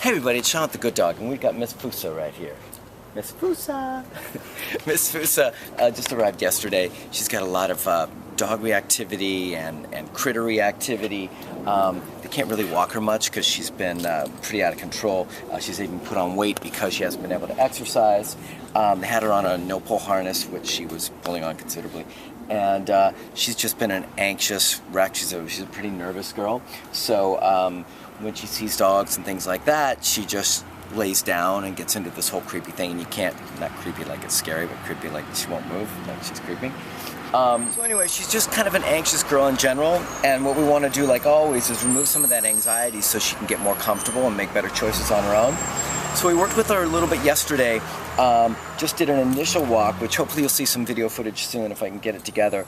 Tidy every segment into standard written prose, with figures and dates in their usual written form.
Hey everybody, it's Sean with the Good Dog, and we've got Miss Foosa right here. Miss Foosa! Miss Foosa just arrived yesterday. She's got a lot of dog reactivity and critter reactivity. They can't really walk her much because she's been pretty out of control. She's even put on weight because she hasn't been able to exercise. They had her on a no-pull harness, which she was pulling on considerably. And she's just been an anxious wreck. She's a pretty nervous girl. So when she sees dogs and things like that, she just lays down and gets into this whole creepy thing. And you can't, not creepy like it's scary, but creepy like she won't move, like she's creeping. So anyway, she's just kind of an anxious girl in general. And what we want to do, like always, is remove some of that anxiety so she can get more comfortable and make better choices on her own. So we worked with her a little bit yesterday. Just did an initial walk, which hopefully you'll see some video footage soon if I can get it together.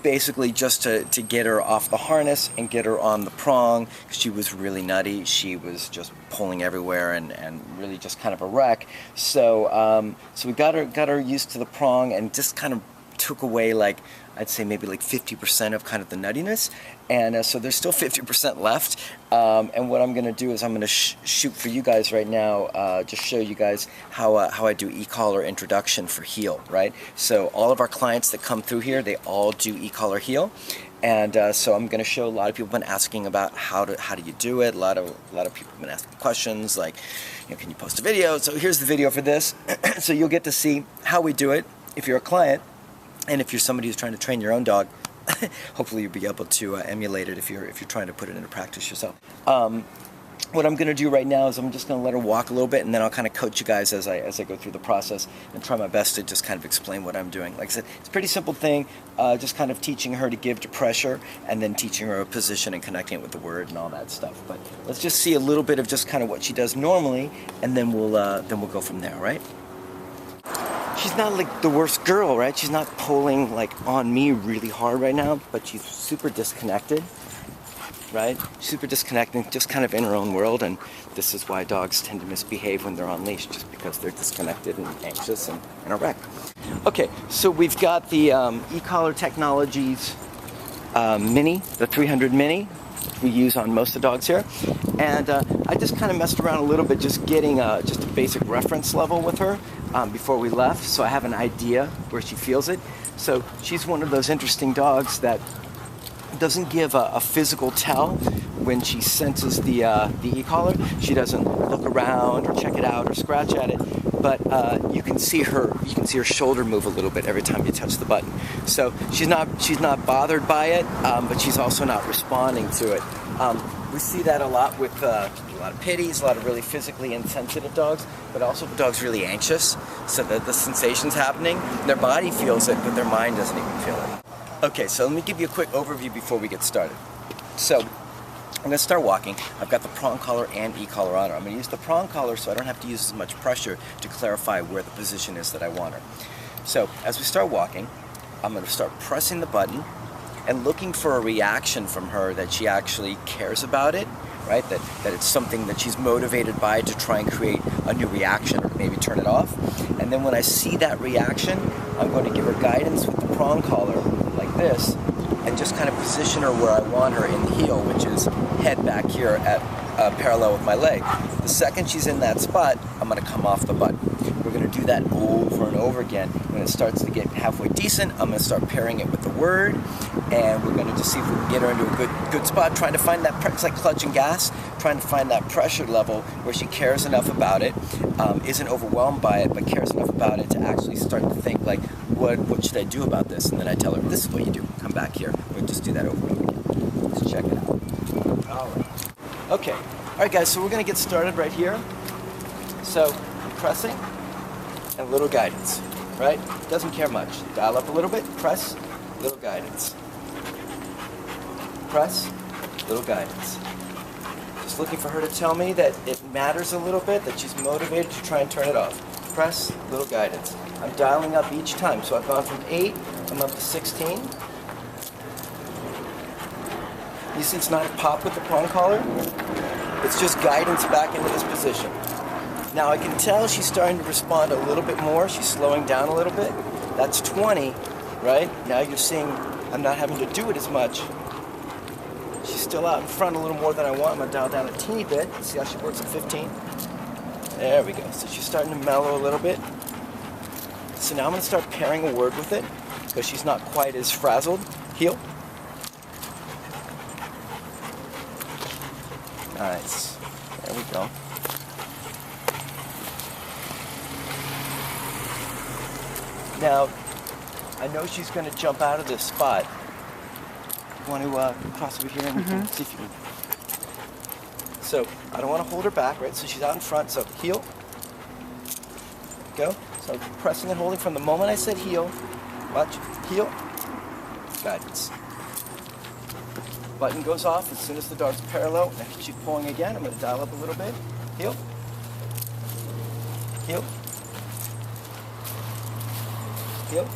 Basically just to get her off the harness and get her on the prong. She was really nutty. She was just pulling everywhere and really just kind of a wreck. So so we got her used to the prong and just kind of took away, like, I'd say maybe like 50% of kind of the nuttiness, and so there's still 50% left. And what I'm going to do is I'm going to shoot for you guys right now, just show you guys how I do e-collar introduction for heel, right? So all of our clients that come through here, they all do e-collar heel. And so I'm going to show, a lot of people have been asking about how do you do it. A lot of people have been asking questions like, you know, can you post a video? So here's the video for this. So you'll get to see how we do it if you're a client. And if you're somebody who's trying to train your own dog, hopefully you'll be able to emulate it if you're trying to put it into practice yourself. What I'm going to do right now is I'm just going to let her walk a little bit, and then I'll kind of coach you guys as I go through the process and try my best to just kind of explain what I'm doing. Like I said, it's a pretty simple thing, just kind of teaching her to give to pressure and then teaching her a position and connecting it with the word and all that stuff. But let's just see a little bit of just kind of what she does normally, and then we'll go from there, right? She's not like the worst girl, right? She's not pulling like on me really hard right now, but she's super disconnected, right? Super disconnected, just kind of in her own world, and this is why dogs tend to misbehave when they're on leash, just because they're disconnected and anxious and in a wreck. Okay, so we've got the e-collar Technologies Mini, the 300 Mini, which we use on most of the dogs here. And I just kind of messed around a little bit, just getting just a basic reference level with her before we left, so I have an idea where she feels it. So she's one of those interesting dogs that doesn't give a physical tell when she senses the e-collar. She doesn't look around or check it out or scratch at it, but you can see her shoulder move a little bit every time you touch the button. So she's not bothered by it, but she's also not responding to it. We see that a lot with a lot of pitties, a lot of really physically insensitive dogs, but also dogs really anxious, so that the sensation's happening. Their body feels it, but their mind doesn't even feel it. Okay, so let me give you a quick overview before we get started. So I'm going to start walking. I've got the prong collar and e-collar on her. I'm going to use the prong collar so I don't have to use as much pressure to clarify where the position is that I want her. So as we start walking, I'm going to start pressing the button and looking for a reaction from her that she actually cares about it, right? That it's something that she's motivated by to try and create a new reaction or maybe turn it off. And then when I see that reaction, I'm going to give her guidance with the prong collar like this and just kind of position her where I want her in the heel, which is head back here at parallel with my leg. The second she's in that spot, I'm going to come off the button. We're going to do that over and over again. When it starts to get halfway decent, I'm going to start pairing it with the word, and we're going to just see if we can get her into a good spot, trying to find that, it's like clutch and gas, trying to find that pressure level where she cares enough about it, isn't overwhelmed by it, but cares enough about it to actually start to think like, what should I do about this? And then I tell her, this is what you do. Come back here. We'll just do that over and over again. Let's check it out. All right. Okay. All right, guys, so we're going to get started right here. So I'm pressing and a little guidance, right? Doesn't care much. Dial up a little bit, press, little guidance. Press, little guidance. Just looking for her to tell me that it matters a little bit, that she's motivated to try and turn it off. Press, little guidance. I'm dialing up each time. So I've gone from 8, I'm up to 16. You see it's not a pop with the prong collar. It's just guidance back into this position. Now I can tell she's starting to respond a little bit more. She's slowing down a little bit. That's 20, right? Now you're seeing I'm not having to do it as much. She's still out in front a little more than I want. I'm going to dial down a teeny bit. See how she works at 15? There we go. So she's starting to mellow a little bit. So now I'm going to start pairing a word with it because she's not quite as frazzled. Heel. Nice. There we go. Now, I know she's going to jump out of this spot. You want to cross over here and we can see if you can. So, I don't want to hold her back, right? So she's out in front. So, heel. Go. So, pressing and holding from the moment I said heel. Watch. Heel. Guidance. Button goes off as soon as the dog's parallel. And she's pulling again. I'm going to dial up a little bit. Heel. Heel. Heel.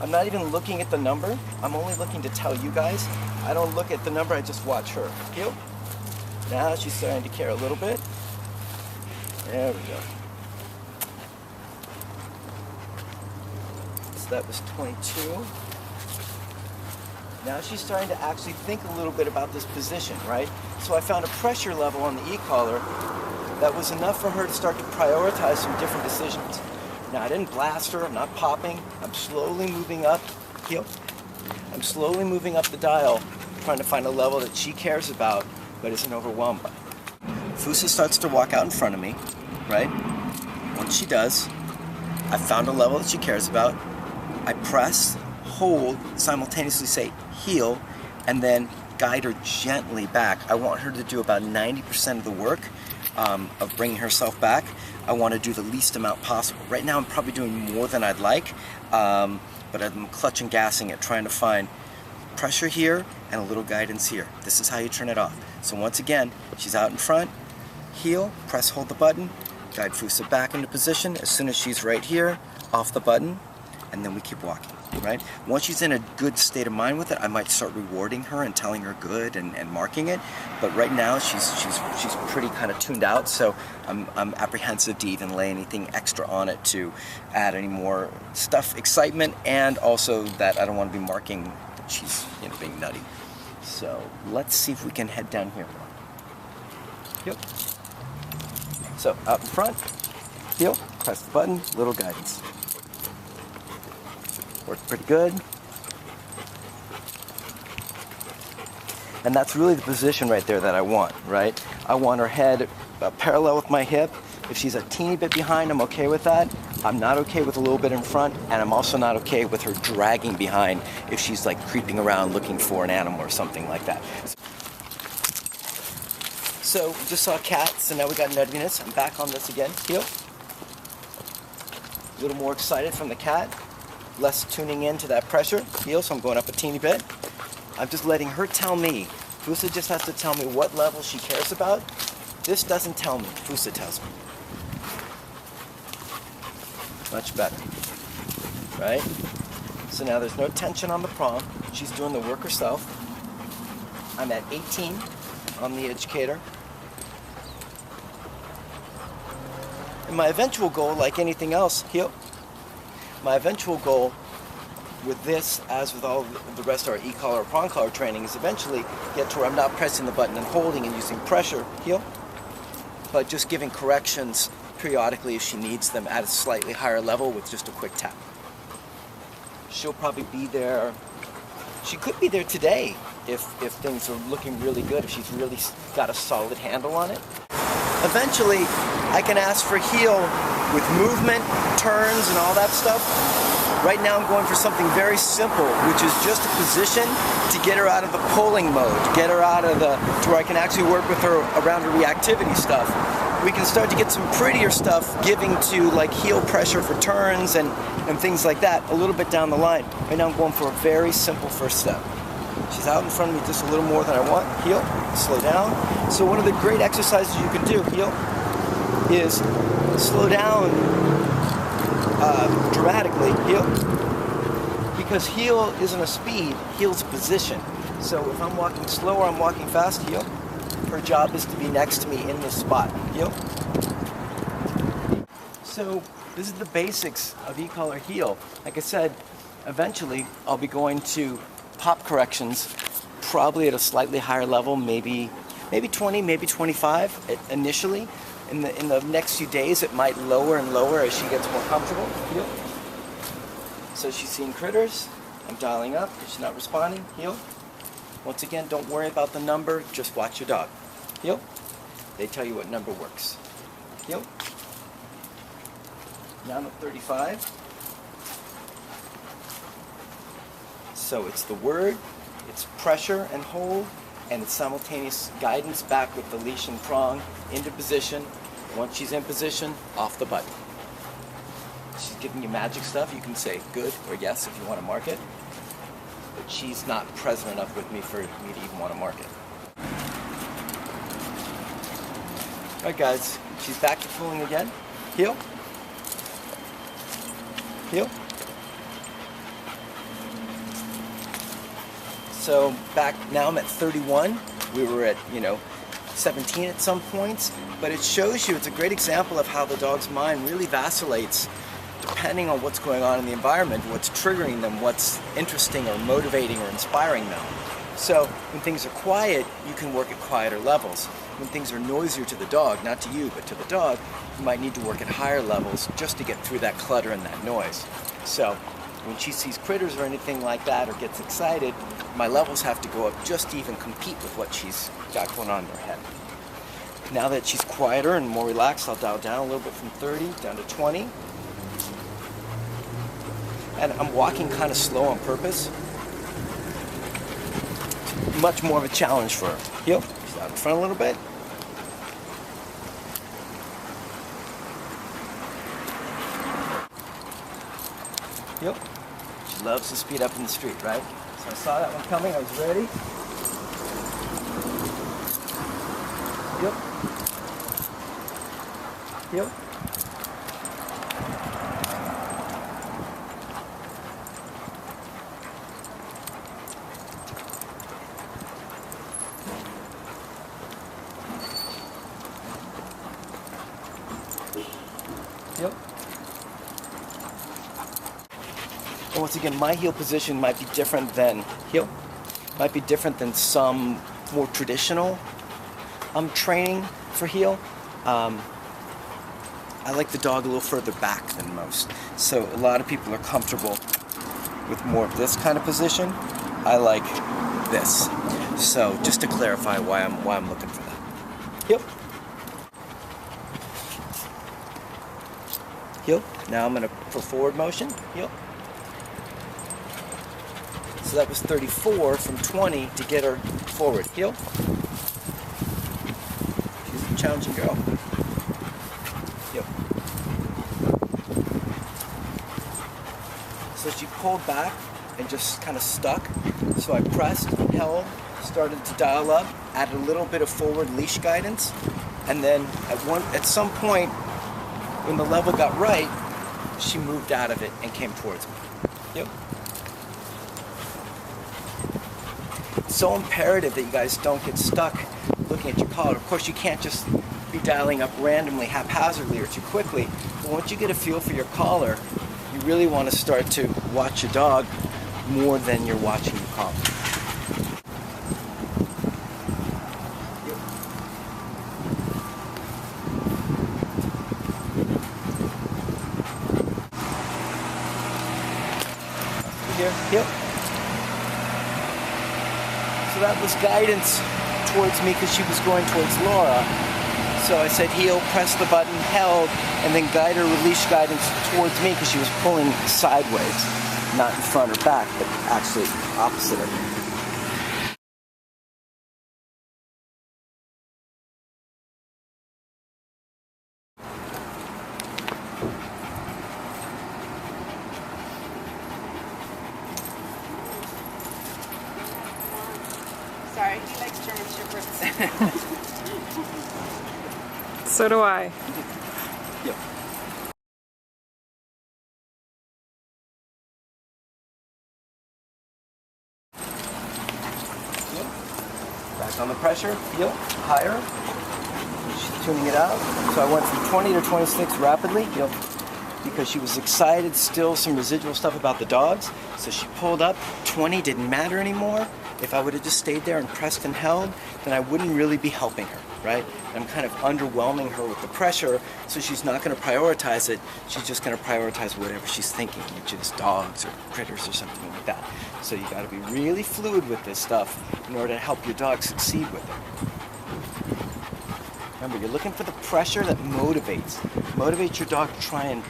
I'm not even looking at the number. I'm only looking to tell you guys. I don't look at the number, I just watch her. Heel. Now she's starting to care a little bit. There we go. So that was 22. Now she's starting to actually think a little bit about this position, right? So I found a pressure level on the e-collar that was enough for her to start to prioritize some different decisions. Now I didn't blast her, I'm not popping, I'm slowly moving up, heel. I'm slowly moving up the dial, trying to find a level that she cares about, but isn't overwhelmed by. Fousa starts to walk out in front of me, right? Once she does, I found a level that she cares about. I press, hold, simultaneously say heel, and then guide her gently back. I want her to do about 90% of the work of bringing herself back. I want to do the least amount possible. Right now I'm probably doing more than I'd like, but I'm clutching, gassing it, trying to find pressure here and a little guidance here. This is how you turn it off. So once again, she's out in front, heel, press, hold the button, guide Fousa back into position. As soon as she's right here, off the button, and then we keep walking. Right? Once she's in a good state of mind with it, I might start rewarding her and telling her good and marking it. But right now she's pretty kind of tuned out, so I'm apprehensive to even lay anything extra on it to add any more stuff, excitement, and also that I don't want to be marking that she's being nutty. So let's see if we can head down here. Yep. So out in front, heel, press the button, little guidance. Worked pretty good. And that's really the position right there that I want, right? I want her head parallel with my hip. If she's a teeny bit behind, I'm okay with that. I'm not okay with a little bit in front, and I'm also not okay with her dragging behind if she's like creeping around looking for an animal or something like that. So we just saw cat, so now we got nuttiness. I'm back on this again. Heel. A little more excited from the cat. Less tuning in to that pressure. Heel, so I'm going up a teeny bit. I'm just letting her tell me. Fousa just has to tell me what level she cares about. This doesn't tell me. Fousa tells me. Much better. Right? So now there's no tension on the prong. She's doing the work herself. I'm at 18 on the educator. And my eventual goal, like anything else, heel. My eventual goal with this, as with all the rest of our e-collar or prong collar training, is eventually get to where I'm not pressing the button and holding and using pressure, heel, but just giving corrections periodically if she needs them at a slightly higher level with just a quick tap. She'll probably be there. She could be there today if things are looking really good, if she's really got a solid handle on it. Eventually, I can ask for heel with movement, turns, and all that stuff. Right now I'm going for something very simple, which is just a position to get her out of the pulling mode, to get her out of to where I can actually work with her around her reactivity stuff. We can start to get some prettier stuff giving to like heel pressure for turns and things like that a little bit down the line. Right now I'm going for a very simple first step. She's out in front of me just a little more than I want. Heel, slow down. So one of the great exercises you can do, heel, is slow down dramatically, heel. Because heel isn't a speed, heel's a position. So if I'm walking slow or I'm walking fast, heel. Her job is to be next to me in this spot, heel. So this is the basics of e-collar heel. Like I said, eventually I'll be going to pop corrections probably at a slightly higher level, maybe 20, maybe 25 initially. In the next few days, it might lower and lower as she gets more comfortable. Heel. So she's seeing critters. I'm dialing up. She's not responding. Heel. Once again, don't worry about the number. Just watch your dog. Heel. They tell you what number works. Heel. Now I'm at 35. So it's the word, it's pressure and hold, and it's simultaneous guidance back with the leash and prong into position. Once she's in position, off the button. She's giving you magic stuff. You can say good or yes if you want to mark it. But she's not present enough with me for me to even want to mark it. Alright guys, she's back to pulling again. Heel. Heel. So back now I'm at 31. We were at 17 at some points, but it shows you, it's a great example of how the dog's mind really vacillates depending on what's going on in the environment, what's triggering them, what's interesting or motivating or inspiring them. So when things are quiet, you can work at quieter levels. When things are noisier to the dog, not to you, but to the dog, you might need to work at higher levels just to get through that clutter and that noise. So when she sees critters or anything like that or gets excited, my levels have to go up just to even compete with what she's got going on in her head. Now that she's quieter and more relaxed, I'll dial down a little bit from 30 down to 20. And I'm walking kind of slow on purpose. It's much more of a challenge for her. Heel. She's out in front a little bit. Heel. She loves to speed up in the street, right? So I saw that one coming. I was ready. Heel. Heel. Yep. And once again, my heel position might be different than some more traditional training for heel. I like the dog a little further back than most. So a lot of people are comfortable with more of this kind of position. I like this. So just to clarify why I'm looking for that. Heel. Heel. Now I'm going to for forward motion. Heel. So that was 34 from 20 to get her forward. Heel. She's a challenging girl. Heel. So she pulled back and just kind of stuck. So I pressed, held, started to dial up, added a little bit of forward leash guidance, and then at some point, when the level got right, she moved out of it and came towards me. Yep. It's so imperative that you guys don't get stuck looking at your collar. Of course, you can't just be dialing up randomly, haphazardly, or too quickly. But once you get a feel for your collar, you really want to start to watch your dog more than you're watching your collar. Yep. So that was guidance towards me because she was going towards Laura. So I said heel, press the button, held, and then guide her with leash guidance towards me because she was pulling sideways, not in front or back, but actually opposite of me. Sorry, he likes German Shepherds. So do I. Yep. Yep. Back on the pressure. Heel. Higher. She's tuning it out. So I went from 20 to 26 rapidly. Heel. Because she was excited, still some residual stuff about the dogs. So she pulled up. 20 didn't matter anymore. If I would have just stayed there and pressed and held, then I wouldn't really be helping her, right? I'm kind of underwhelming her with the pressure, so she's not going to prioritize it. She's just going to prioritize whatever she's thinking, which is dogs or critters or something like that. So you got to be really fluid with this stuff in order to help your dog succeed with it. Remember, you're looking for the pressure that motivates your dog to try and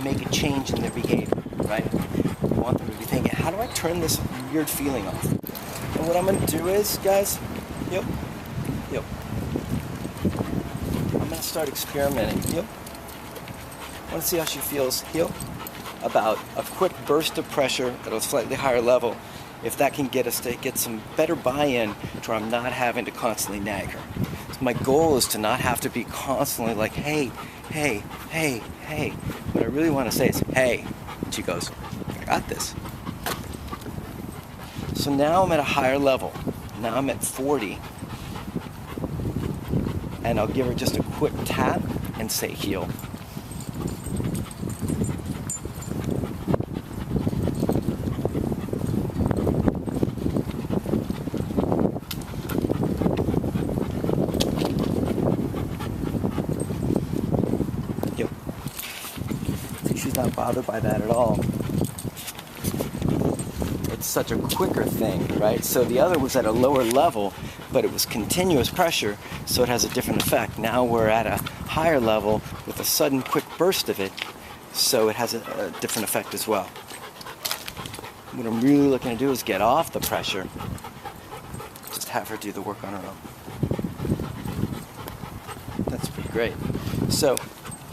make a change in their behavior, right? You want them to be thinking, how do I turn this weird feeling off? And what I'm going to do is, guys, yep. I'm going to start experimenting, I want to see how she feels, about a quick burst of pressure at a slightly higher level, if that can get us to get some better buy-in to where I'm not having to constantly nag her. So my goal is to not have to be constantly like, hey. What I really want to say is, hey. And she goes, I got this. So now I'm at a higher level. Now I'm at 40. And I'll give her just a quick tap and say heel. She's not bothered by that at all. It's such a quicker thing, right? So the other was at a lower level, but it was continuous pressure, so it has a different effect. Now we're at a higher level with a sudden quick burst of it, so it has a different effect as well. What I'm really looking to do is get off the pressure, just have her do the work on her own. That's pretty great. So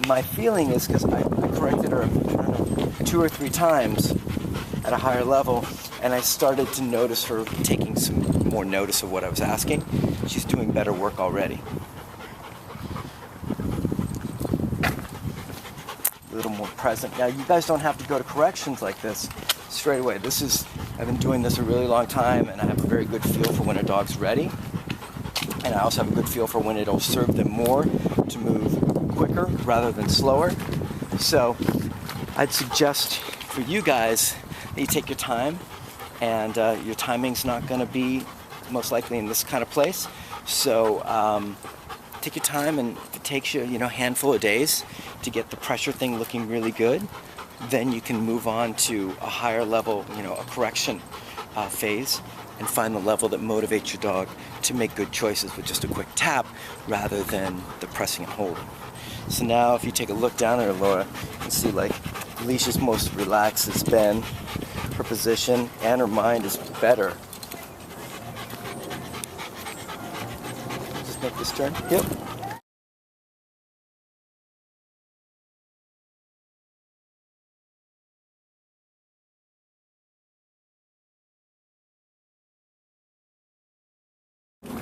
my feeling is, because I corrected her, I don't know, 2 or 3 times at a higher level, and I started to notice her taking some more notice of what I was asking. She's doing better work already. A little more present. Now, you guys don't have to go to corrections like this straight away. I've been doing this a really long time, and I have a very good feel for when a dog's ready. And I also have a good feel for when it'll serve them more to move quicker rather than slower. So I'd suggest for you guys that you take your time, and your timing's not going to be most likely in this kind of place. So take your time, and if it takes you, a handful of days to get the pressure thing looking really good, then you can move on to a higher level, a correction phase, and find the level that motivates your dog to make good choices with just a quick tap rather than the pressing and holding. So now if you take a look down at her, Laura, you can see Leash is most relaxed it's been. Her position and her mind is better. Just make this turn. Yep.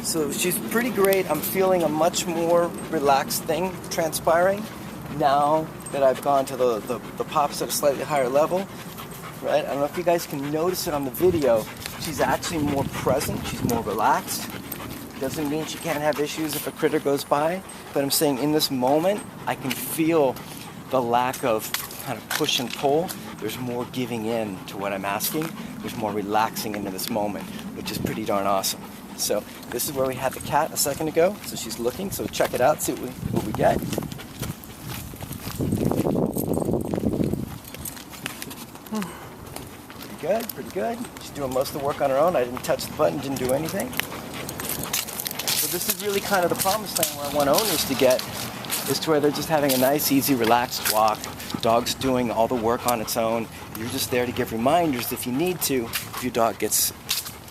So she's pretty great. I'm feeling a much more relaxed thing transpiring now that I've gone to the pops at a slightly higher level. Right? I don't know if you guys can notice it on the video. She's actually more present. She's more relaxed. Doesn't mean she can't have issues if a critter goes by, but I'm saying in this moment, I can feel the lack of kind of push and pull. There's more giving in to what I'm asking. There's more relaxing into this moment, which is pretty darn awesome. So this is where we had the cat a second ago. So she's looking, so check it out, see what we get. Pretty good. She's doing most of the work on her own. I didn't touch the button, didn't do anything. So this is really kind of the promised land where I want owners to get, is to where they're just having a nice, easy, relaxed walk. Dog's doing all the work on its own. You're just there to give reminders if you need to, if your dog gets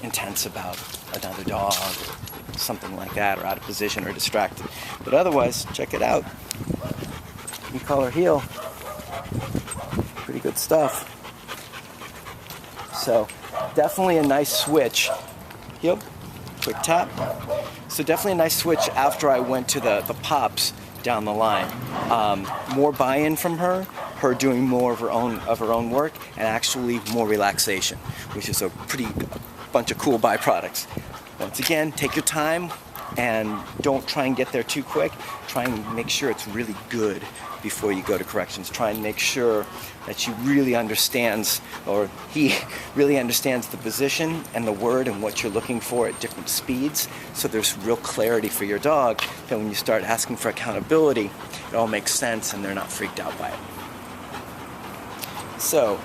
intense about another dog or something like that, or out of position or distracted. But otherwise, check it out. You call her heel. Pretty good stuff. So definitely a nice switch. Heel, quick tap. So definitely a nice switch after I went to the pops down the line. More buy-in from her doing more of her own work, and actually more relaxation, which is a bunch of cool byproducts. Once again, take your time and don't try and get there too quick. Try and make sure it's really good before you go to corrections. Try and make sure that he really understands the position and the word and what you're looking for at different speeds, so there's real clarity for your dog, that when you start asking for accountability, it all makes sense and they're not freaked out by it. So,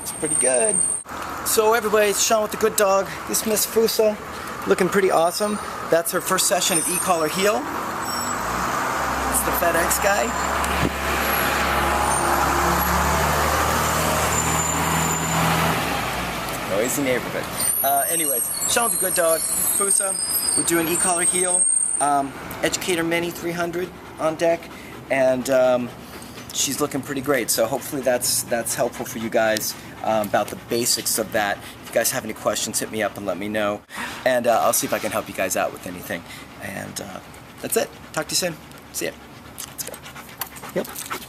it's pretty good. So everybody, it's Sean with the Good Dog. This Miss Foosa, looking pretty awesome. That's her first session of e-collar heel. It's the FedEx guy. Noisy neighborhood. Anyways, Sean with the Good Dog, Foosa. We're doing e-collar heel. Educator Mini 300 on deck, and she's looking pretty great. So hopefully that's helpful for you guys about the basics of that. If you guys have any questions, hit me up and let me know, and I'll see if I can help you guys out with anything. And that's it. Talk to you soon. See ya. Let's go. Yep.